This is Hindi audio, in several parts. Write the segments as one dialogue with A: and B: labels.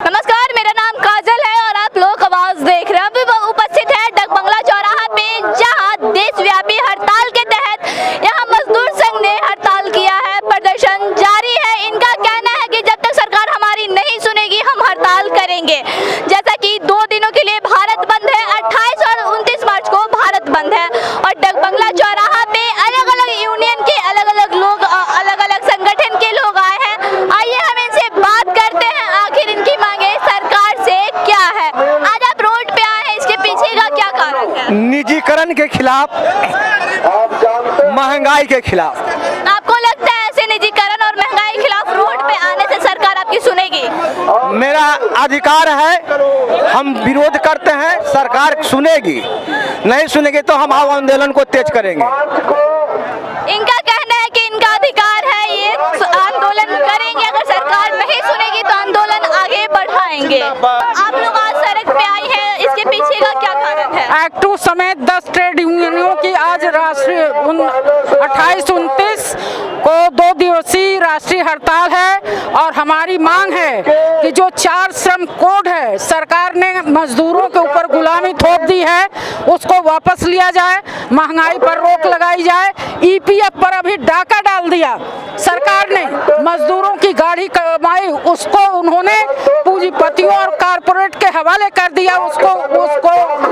A: नमस्कार, मेरा नाम काजल है और आप लोग आवाज देख रहे हैं। अभी वो उपस्थित है डक बंगला चौराहा पे, जहां देशव्यापी हड़ताल के तहत यहां मजदूर संघ ने हड़ताल किया है। प्रदर्शन जारी है। इनका कहना है कि जब तक सरकार हमारी नहीं सुनेगी हम हड़ताल करेंगे। जैसा कि 2 दिनों के लिए भारत बंद है, 28 और 29 मार्च को भारत बंद है और डक बंगला चौराहा पे अलग अलग यूनियन के अलग अलग लोग, अलग अलग संगठन के लोग आए हैं। आइए हम इनसे बात करते हैं, आखिर इनकी मांगे सरकार से क्या है। आज आप रोड पे आए हैं, इसके पीछे का क्या कारण है?
B: निजीकरण के खिलाफ, महंगाई के खिलाफ।
A: आपको लगता है ऐसे निजीकरण और महंगाई के खिलाफ रोड पे आने से सरकार आपकी सुनेगी?
B: मेरा अधिकार है, हम विरोध करते हैं, सरकार सुनेगी। नहीं सुनेगी तो हम आंदोलन को तेज करेंगे।
A: इनका कहना है कि इनका अधिकार है, ये आंदोलन करेंगे। अगर सरकार नहीं सुनेगी तो आंदोलन आगे बढ़ाएंगे। आप लोग आज सड़क पे आई हैं, इसके पीछे का क्या कारण है?
C: एक्टू समेत 10 ट्रेड यूनियनों की आज राष्ट्रीय 28-29 को 2 दिवसीय राष्ट्रीय हड़ताल है और हमारी मांग है कि जो 4 श्रम कोड है सरकार ने मजदूरों के ऊपर गुलामी थोप दी है, उसको वापस लिया जाए, महंगाई पर रोक लगाई जाए। ईपीएफ पर अभी डाका डाल दिया सरकार ने, मजदूरों की गाढ़ी कमाई उसको उन्होंने पूंजीपतियों और कारपोरेट के हवाले कर दिया, उसको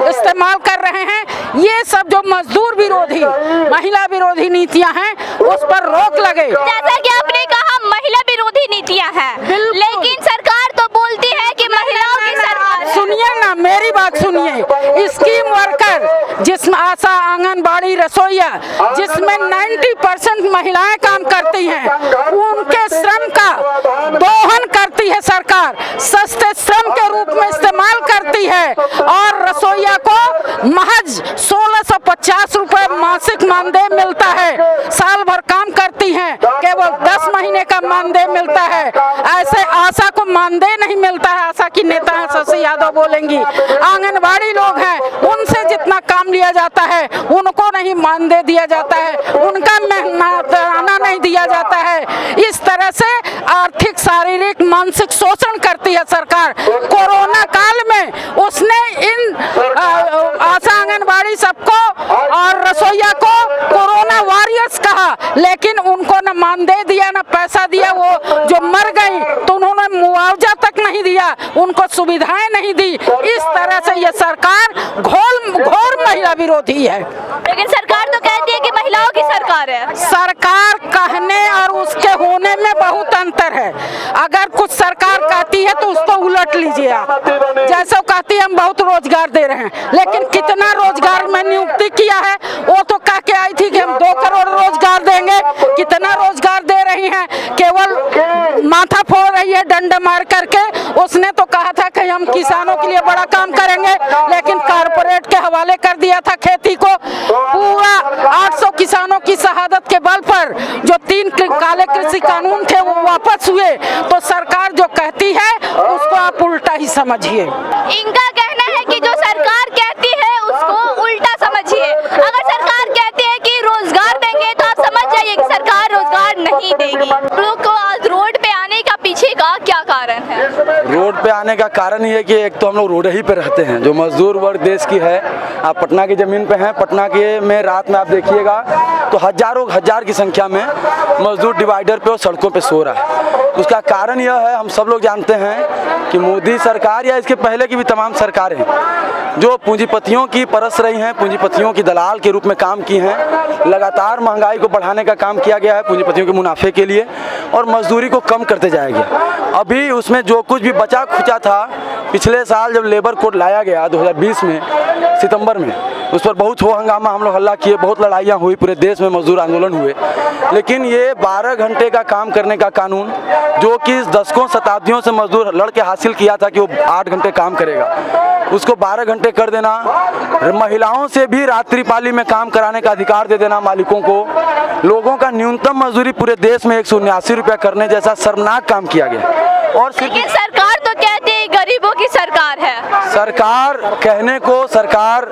C: इस्तेमाल कर रहे हैं। ये सब जो मजदूर विरोधी, महिला विरोधी नीतियां हैं, उस पर रोक लगे।
A: जैसा कि आपने कहा महिला विरोधी नीतियां हैं, लेकिन सरकार तो बोलती है कि महिलाओं की सरकार।
C: सुनिए ना, मेरी बात सुनिए। स्कीम वर्कर, जिसमें आशा, आंगनबाड़ी, रसोईया, जिसमें 90% महिलाएं काम करती हैं, उनके श्रम का दोहन करती है सरकार, सस्ते श्रम के रूप में इस्तेमाल करती है और रसोईया को महज 1650 रुपए मासिक मानदेय मिलता है। साल भर काम करती हैं, केवल 10 महीने का मानदेय मिलता है। ऐसे आशा को मानदेय नहीं मिलता है। आशा की नेता है शशि यादव बोलेंगी। आंगनबाड़ी लोग हैं, उनसे जितना काम लिया जाता है उनको नहीं मानदेय दिया जाता है, उनका मेहनताना नहीं दिया जाता है। इस तरह से आर्थिक, शारीरिक, मानसिक शोषण करती है सरकार। कोरोना काल में उसने इन आशा, आंगनबाड़ी सबको और रसोईया को कोरोना वॉरियर्स कहा, लेकिन उनको न मानदेय दिया न पैसा दिया। वो जो मर गई तो उन्होंने मुआवजा तक नहीं दिया, उनको सुविधाएं नहीं दी। इस तरह से ये सरकार घोर महिला विरोधी है।
A: लेकिन सरकार तो कहती है कि महिलाओं की सरकार है।
C: सरकार कहने और उसके होने में बहुत अंतर है। अगर कुछ सरकार कहती है तो उसको उलट लीजिए आप। जैसे कहती है हम बहुत रोजगार दे रहे हैं, लेकिन कितना रोजगार में नियुक्ति किया है? वो तो कह के आई थी कि हम 2 करोड़ रोजगार देंगे। कितना रोजगार दे रही हैं? केवल माथा फोड़ रही है डंड मार करके। उसने तो कहा था कि हम किसानों के लिए बड़ा काम करेंगे, लेकिन कारपोरेट के हवाले कर दिया था खेती को। पूरा 800 किसानों की शहादत के बल पर जो 3 काले कृषि कानून थे वो वापस हुए। तो सरकार जो कहती है उसको आप उल्टा ही समझिए।
A: इनका कहना है कि जो सरकार कहती है उसको उल्टा समझिए। अगर सरकार कहती है कि रोजगार देंगे तो आप समझ जाइए कि सरकार रोजगार नहीं देगी। लोग को आज रोड पे आने का पीछे का क्या कारण है?
D: रोड पे आने का कारण ये है कि एक तो हम लोग रोड ही पे रहते हैं, जो मजदूर वर्ग देश की है। आप पटना की ज़मीन पे हैं, पटना के में रात में आप देखिएगा तो हजार की संख्या में मजदूर डिवाइडर पे और सड़कों पे सो रहा है। उसका कारण यह है, हम सब लोग जानते हैं कि मोदी सरकार या इसके पहले की भी तमाम सरकारें जो पूंजीपतियों की परस रही हैं, पूंजीपतियों की दलाल के रूप में काम की हैं। लगातार महंगाई को बढ़ाने का काम किया गया है पूंजीपतियों के मुनाफे के लिए, और मजदूरी को कम करते जाएगा। अभी उसमें जो कुछ भी बचा खुचा था, पिछले साल जब लेबर कोड लाया गया 2020 में सितंबर में, उस पर बहुत हो हंगामा, हम लोग हल्ला किए, बहुत लड़ाइयाँ हुई, पूरे देश में मजदूर आंदोलन हुए। लेकिन ये 12 घंटे का काम करने का कानून, जो कि दशकों शताब्दियों से मजदूर लड़के हासिल किया था कि वो 8 घंटे काम करेगा, उसको 12 घंटे कर देना, महिलाओं से भी रात्रिपाली में काम कराने का अधिकार दे देना मालिकों को, लोगों का न्यूनतम मजदूरी पूरे देश में 179 रुपया करने जैसा शर्मनाक काम किया गया। और
A: लेकिन सरकार तो कहती है गरीबों की सरकार है।
D: सरकार कहने को सरकार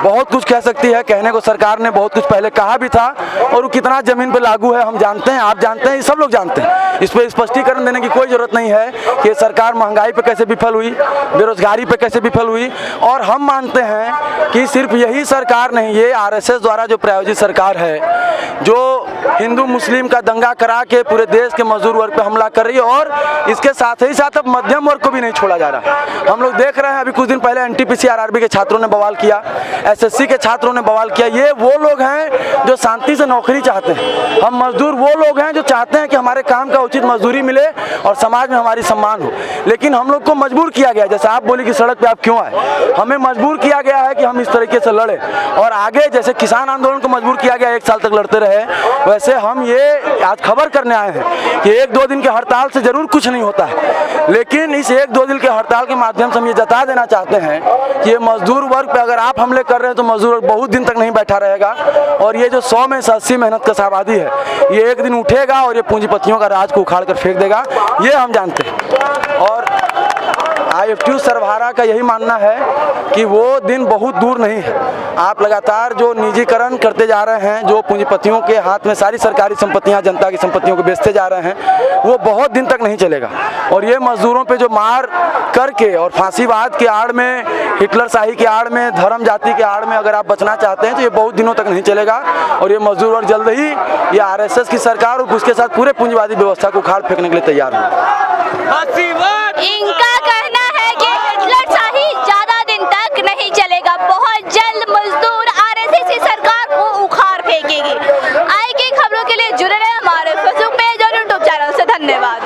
D: बहुत कुछ कह सकती है, कहने को सरकार ने बहुत कुछ पहले कहा भी था, और वो कितना जमीन पे लागू है हम जानते हैं, आप जानते हैं, सब लोग जानते हैं। इस पर स्पष्टीकरण देने की कोई जरूरत नहीं है कि ये सरकार महंगाई पे कैसे विफल हुई, बेरोजगारी पे कैसे विफल हुई। और हम मानते हैं कि सिर्फ यही सरकार नहीं, ये आरएसएस द्वारा जो प्रायोजित सरकार है, जो हिंदू मुस्लिम का दंगा करा के पूरे देश के मजदूर वर्ग पे हमला कर रही है, और इसके साथ ही साथ अब मध्यम वर्ग को भी नहीं छोड़ा जा रहा। हम लोग देख रहे हैं अभी कुछ दिन पहले एनटीपीसी आरआरबी के छात्रों ने बवाल किया, एसएससी के छात्रों ने बवाल किया। ये वो लोग हैं जो शांति से नौकरी चाहते हैं। हम मजदूर वो लोग हैं जो चाहते हैं कि हमारे काम का उचित मजदूरी मिले और समाज में हमारी सम्मान हो। लेकिन हम लोग को मजबूर किया गया, जैसे आप बोली कि सड़क पे आप क्यों आए, हमें मजबूर किया गया है कि हम इस तरीके से लड़े। और आगे जैसे किसान आंदोलन को मजबूर किया गया 1 साल तक लड़ते रहे, वैसे हम ये आज खबर करने आए हैं कि 1-2 दिन के हड़ताल से जरूर कुछ नहीं होता है, लेकिन इस 1-2 दिन के हड़ताल के माध्यम से हम ये जता देना चाहते हैं कि ये मजदूर वर्ग पे अगर आप हमले कर रहे हैं तो मजदूर वर्ग बहुत दिन तक नहीं बैठा रहेगा। और ये जो 100 में से 80 मेहनत कश आबादी है, ये एक दिन उठेगा और ये पूंजीपतियों का राज को उखाड़ कर फेंक देगा, ये हम जानते हैं। और IFTU सर्वहारा का यही मानना है कि वो दिन बहुत दूर नहीं है। आप लगातार जो निजीकरण करते जा रहे हैं, जो पूंजीपतियों के हाथ में सारी सरकारी संपत्तियां, जनता की संपत्तियों को बेचते जा रहे हैं, वो बहुत दिन तक नहीं चलेगा। और ये मजदूरों पे जो मार करके और फांसीवाद के आड़ में, हिटलर शाही के आड़ में, धर्म जाति के आड़ में अगर आप बचना चाहते हैं तो ये बहुत दिनों तक नहीं चलेगा। और ये मजदूर वर्ग जल्द ही ये आरएसएस की सरकार और उसके साथ पूरे पूंजीवादी व्यवस्था को उखाड़ फेंकने के लिए तैयार है।
A: इनका कहना